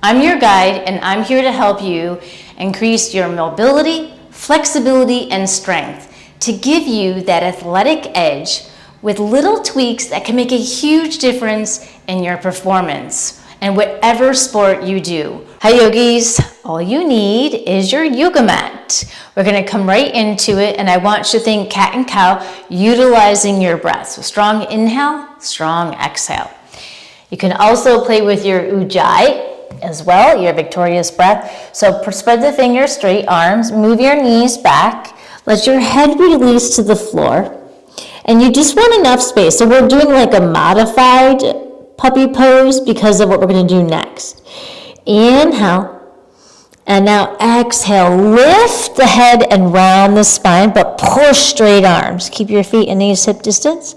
I'm your guide, and I'm here to help you increase your mobility, flexibility, and strength to give you that athletic edge with little tweaks that can make a huge difference in your performance and whatever sport you do. Hi yogis, all you need is your yoga mat. We're gonna come right into it, and I want you to think cat and cow, utilizing your breath. So strong inhale, strong exhale. You can also play with your ujjayi as well, your victorious breath. So spread the fingers, straight arms, move your knees back, let your head release to the floor. And you just want enough space. So we're doing like a modified puppy pose because of what we're going to do next. Inhale. And now exhale. Lift the head and round the spine, but push straight arms. Keep your feet and knees hip distance.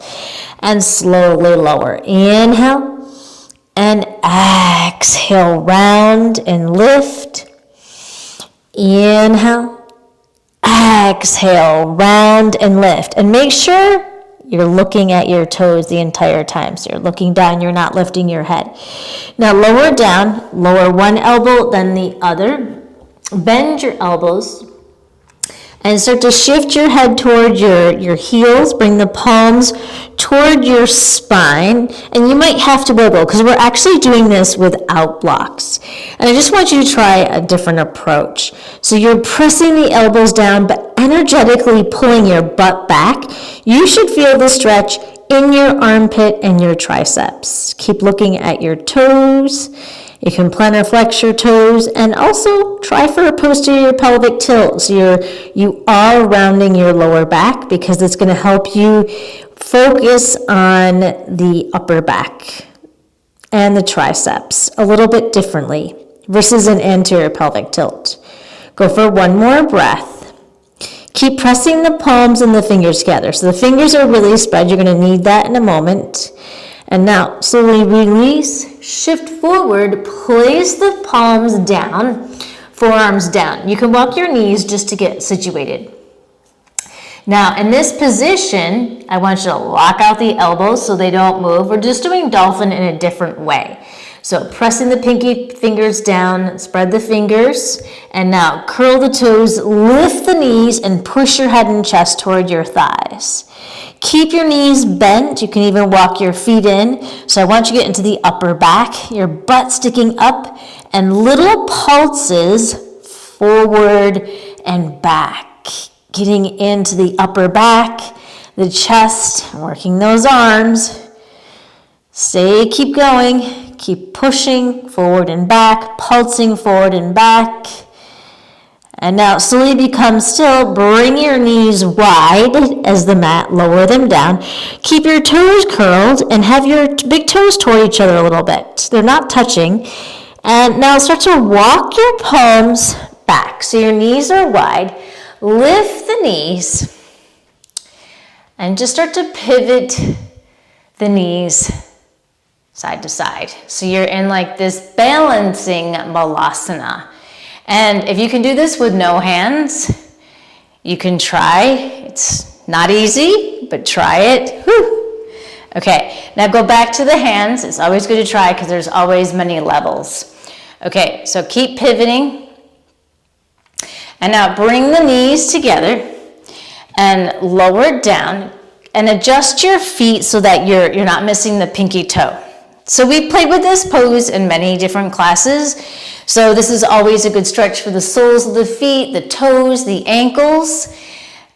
And slowly lower. Inhale. And exhale. Round and lift. Inhale. Exhale. Round and lift. And make sure you're looking at your toes the entire time. So you're looking down, you're not lifting your head. Now lower down, lower one elbow, then the other. Bend your elbows and start to shift your head toward your heels. Bring the palms toward your spine. And you might have to wiggle because we're actually doing this without blocks. And I just want you to try a different approach. So you're pressing the elbows down, but energetically pulling your butt back. You should feel the stretch in your armpit and your triceps. Keep looking at your toes. You can plantar flex your toes, and also try for a posterior pelvic tilt. So you are rounding your lower back because it's going to help you focus on the upper back and the triceps a little bit differently versus an anterior pelvic tilt. Go for one more breath. Keep pressing the palms and the fingers together. So the fingers are really spread. You're going to need that in a moment. And now slowly release, shift forward, place the palms down, forearms down. You can walk your knees just to get situated. Now in this position, I want you to lock out the elbows so they don't move. We're just doing dolphin in a different way. So pressing the pinky fingers down, spread the fingers, and now curl the toes, lift the knees, and push your head and chest toward your thighs. Keep your knees bent. You can even walk your feet in. So I want you to get into the upper back, your butt sticking up, and little pulses forward and back. Getting into the upper back, the chest, working those arms. Keep going. Keep pushing forward and back, pulsing forward and back. And now slowly become still. Bring your knees wide as the mat. Lower them down. Keep your toes curled and have your big toes toward each other a little bit. They're not touching. And now start to walk your palms back. So your knees are wide. Lift the knees. And just start to pivot the knees side to side. So you're in like this balancing malasana. And if you can do this with no hands, you can try. It's not easy, but try it. Whew. Okay, now go back to the hands. It's always good to try because there's always many levels. Okay, so keep pivoting. And now bring the knees together and lower down and adjust your feet so that you're not missing the pinky toe. So we played with this pose in many different classes. So this is always a good stretch for the soles of the feet, the toes, the ankles.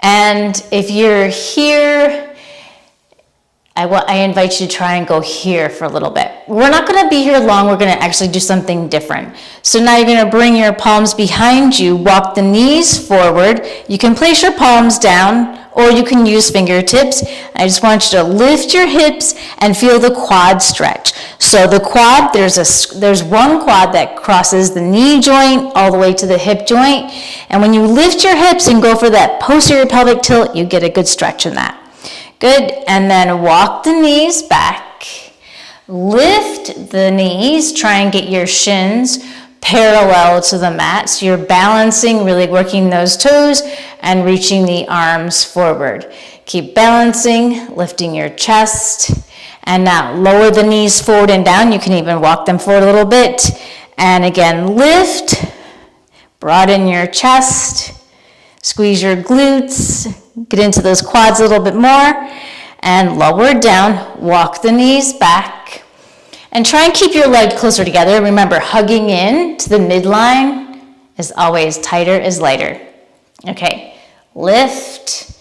And if you're here, I invite you to try and go here for a little bit. We're not going to be here long. We're going to actually do something different. So now you're going to bring your palms behind you, walk the knees forward. You can place your palms down, or you can use fingertips. I just want you to lift your hips and feel the quad stretch. So the quad, there's one quad that crosses the knee joint all the way to the hip joint. And when you lift your hips and go for that posterior pelvic tilt, you get a good stretch in that. Good, and then walk the knees back. Lift the knees, try and get your shins parallel to the mat. So you're balancing, really working those toes and reaching the arms forward. Keep balancing, lifting your chest. And now lower the knees forward and down. You can even walk them forward a little bit. And again, lift, broaden your chest, squeeze your glutes, get into those quads a little bit more, and lower down, walk the knees back, and try and keep your legs closer together. Remember, hugging in to the midline is always tighter is lighter. Okay, lift,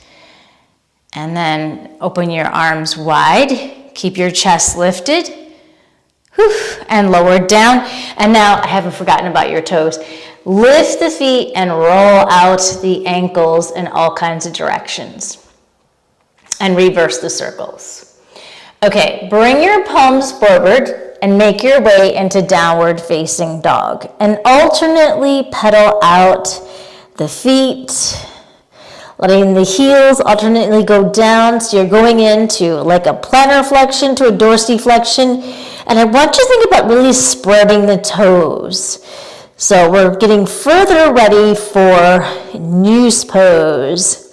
and then open your arms wide, keep your chest lifted, and lower down. And now I haven't forgotten about your toes. Lift the feet and roll out the ankles in all kinds of directions. And reverse the circles. Okay, bring your palms forward and make your way into downward facing dog. And alternately pedal out the feet, letting the heels alternately go down. So you're going into like a plantar flexion to a dorsiflexion. And I want you to think about really spreading the toes. So we're getting further ready for noose pose.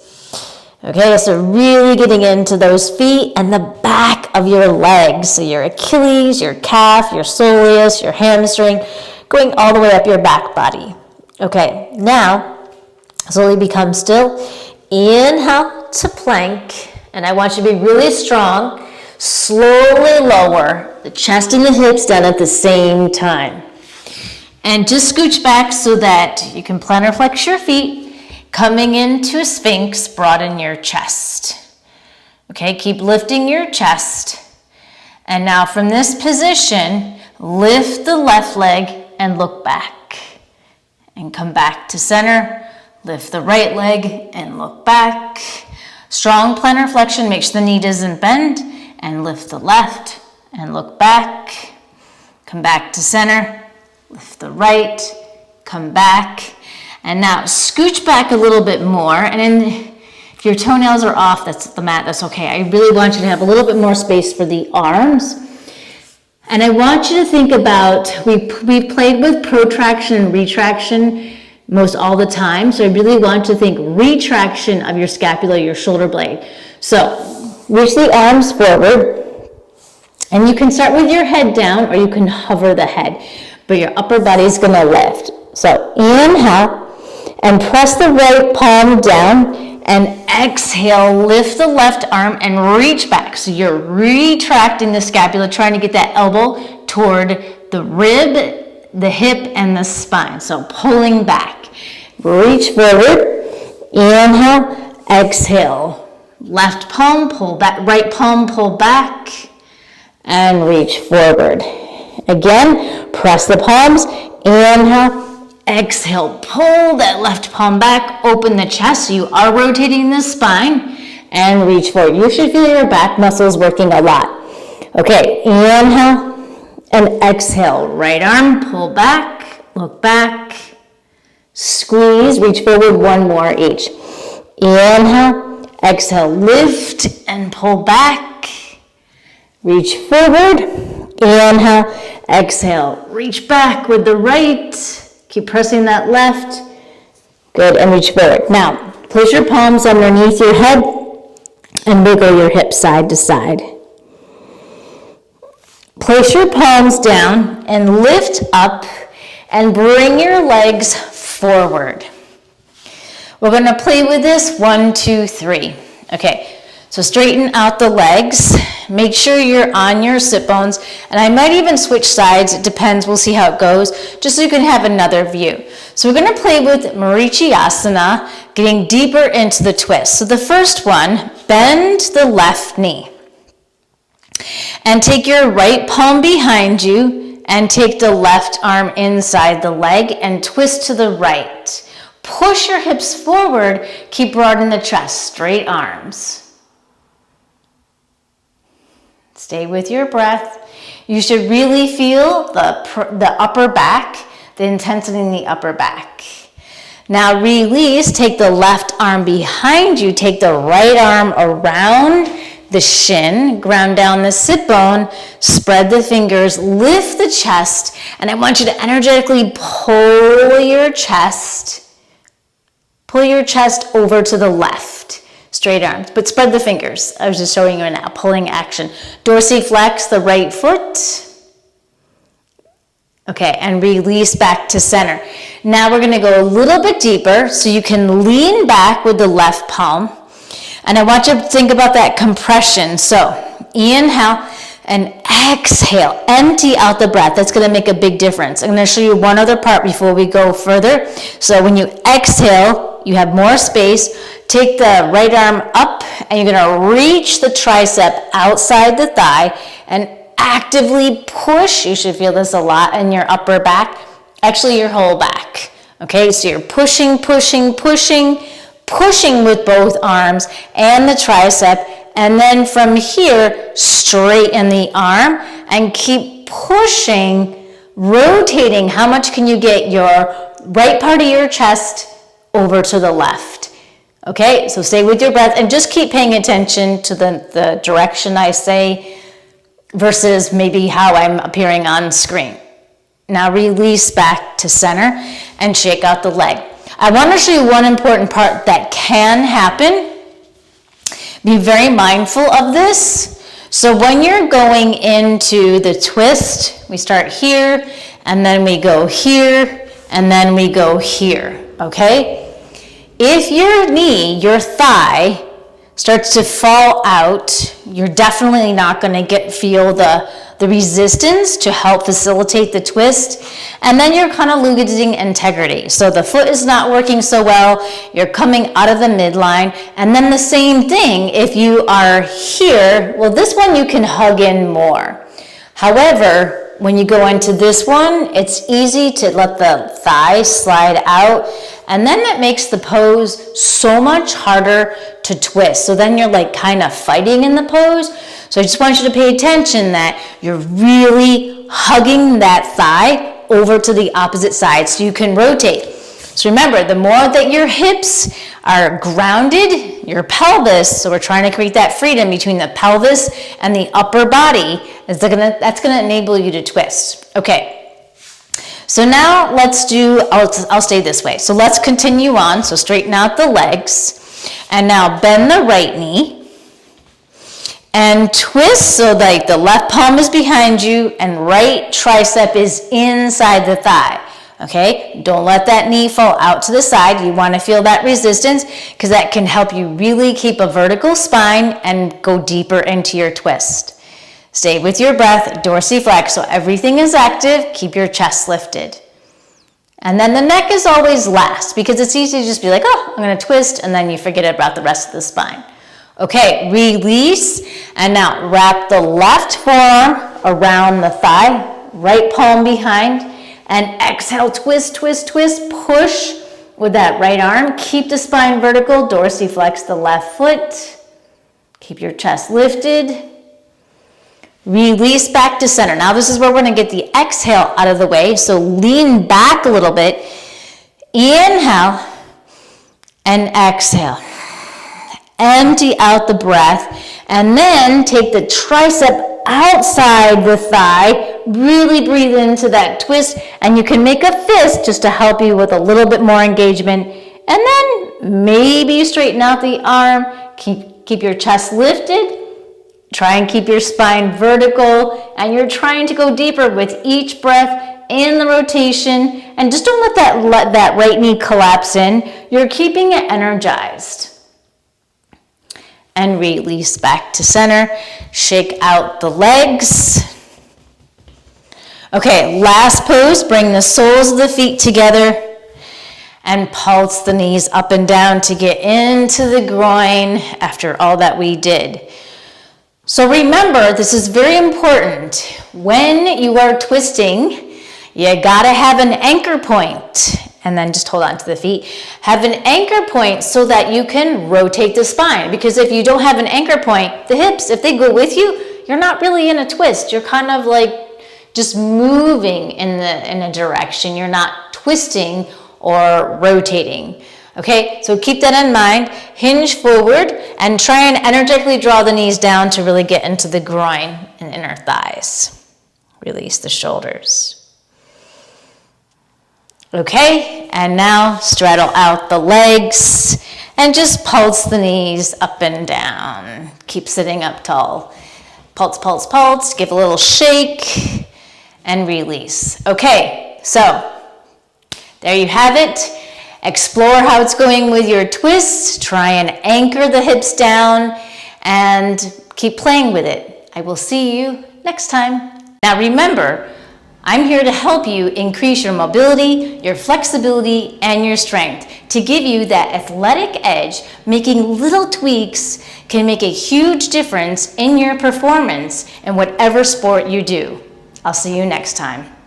Okay, so really getting into those feet and the back of your legs. So your Achilles, your calf, your soleus, your hamstring, going all the way up your back body. Okay, now slowly become still. Inhale to plank, and I want you to be really strong. Slowly lower the chest and the hips down at the same time. And just scooch back so that you can plantar flex your feet. Coming into a sphinx, broaden your chest. Okay, keep lifting your chest. And now from this position, lift the left leg and look back. And come back to center. Lift the right leg and look back. Strong plantar flexion, make sure the knee doesn't bend. And lift the left and look back. Come back to center. Lift the right, come back. And now scooch back a little bit more. And then if your toenails are off, that's the mat, that's okay. I really want you to have a little bit more space for the arms. And I want you to think about, we've played with protraction and retraction most all the time. So I really want you to think retraction of your scapula, your shoulder blade. So reach the arms forward. And you can start with your head down or you can hover the head. But your upper body's gonna lift. So inhale and press the right palm down and exhale, lift the left arm and reach back. So you're retracting the scapula, trying to get that elbow toward the rib, the hip, and the spine. So pulling back. Reach forward, inhale, exhale. Left palm, pull back, right palm, pull back, and reach forward. Again, press the palms, inhale, exhale, pull that left palm back, open the chest so you are rotating the spine, and reach forward. You should feel your back muscles working a lot. Okay, inhale and exhale, right arm, pull back, look back, squeeze, reach forward, one more each. Inhale, exhale, lift and pull back, reach forward. Inhale, exhale, reach back with the right, keep pressing that left, good, and reach forward. Now, place your palms underneath your head and wiggle your hips side to side. Place your palms down and lift up and bring your legs forward. We're gonna play with this, 1, 2, 3. Okay, so straighten out the legs. Make sure you're on your sit bones, and I might even switch sides, it depends, we'll see how it goes, just so you can have another view. So we're gonna play with Marichiasana, getting deeper into the twist. So the first one, bend the left knee. And take your right palm behind you, and take the left arm inside the leg, and twist to the right. Push your hips forward, keep broadening the chest, straight arms. Stay with your breath. You should really feel the upper back, the intensity in the upper back. Now release, take the left arm behind you, take the right arm around the shin, ground down the sit bone, spread the fingers, lift the chest, and I want you to energetically pull your chest over to the left. Straight arms, but spread the fingers. I was just showing you an pulling action. Dorsiflex the right foot. Okay, and release back to center. Now we're gonna go a little bit deeper, so you can lean back with the left palm. And I want you to think about that compression. So inhale and exhale, empty out the breath. That's gonna make a big difference. I'm gonna show you one other part before we go further. So when you exhale, you have more space. Take the right arm up and you're gonna reach the tricep outside the thigh and actively push. You should feel this a lot in your upper back, actually your whole back. Okay, so you're pushing, pushing, pushing, pushing with both arms and the tricep, and then from here, straighten the arm and keep pushing, rotating. How much can you get your right part of your chest over to the left? Okay, so stay with your breath and just keep paying attention to the direction I say versus maybe how I'm appearing on screen. Now release back to center and shake out the leg. I want to show you one important part that can happen. Be very mindful of this. So when you're going into the twist, we start here, and then we go here, and then we go here, okay? If your knee, your thigh, starts to fall out, you're definitely not going to feel the resistance to help facilitate the twist, and then you're kind of losing integrity. So the foot is not working so well, you're coming out of the midline, and then the same thing if you are here. Well, this one you can hug in more. However, when you go into this one, it's easy to let the thigh slide out, and then that makes the pose so much harder to twist. So then you're like kind of fighting in the pose. So I just want you to pay attention that you're really hugging that thigh over to the opposite side so you can rotate. So remember, the more that your hips are grounded, your pelvis, so we're trying to create that freedom between the pelvis and the upper body, that's gonna enable you to twist. Okay, so now let's do, I'll stay this way. So let's continue on, so straighten out the legs, and now bend the right knee, and twist so like the left palm is behind you and right tricep is inside the thigh. Okay, don't let that knee fall out to the side. You want to feel that resistance because that can help you really keep a vertical spine and go deeper into your twist. Stay with your breath, dorsiflex, so everything is active. Keep your chest lifted. And then the neck is always last because it's easy to just be like, oh, I'm going to twist, and then you forget about the rest of the spine. Okay, release, and now wrap the left forearm around the thigh, right palm behind, and exhale, twist, twist, twist, push with that right arm. Keep the spine vertical, dorsiflex the left foot. Keep your chest lifted. Release back to center. Now this is where we're gonna get the exhale out of the way, so lean back a little bit. Inhale and exhale. Empty out the breath, and then take the tricep outside the thigh, really breathe into that twist, and you can make a fist just to help you with a little bit more engagement, and then maybe straighten out the arm, keep your chest lifted, try and keep your spine vertical, and you're trying to go deeper with each breath in the rotation, and just don't let that right knee collapse in. You're keeping it energized. And release back to center. Shake out the legs. Okay, last pose. Bring the soles of the feet together and pulse the knees up and down to get into the groin after all that we did. So remember, this is very important. When you are twisting, you gotta have an anchor point. And then just hold on to the feet. Have an anchor point so that you can rotate the spine. Because if you don't have an anchor point, the hips, if they go with you, you're not really in a twist. You're kind of like just moving in a direction. You're not twisting or rotating. Okay, so keep that in mind. Hinge forward and try and energetically draw the knees down to really get into the groin and inner thighs. Release the shoulders. Okay, and now straddle out the legs and just pulse the knees up and down. Keep sitting up tall. Pulse, pulse, pulse. Give a little shake and release. Okay, so there you have it. Explore how it's going with your twists. Try and anchor the hips down and keep playing with it. I will see you next time. Now remember, I'm here to help you increase your mobility, your flexibility, and your strength to give you that athletic edge. Making little tweaks can make a huge difference in your performance in whatever sport you do. I'll see you next time.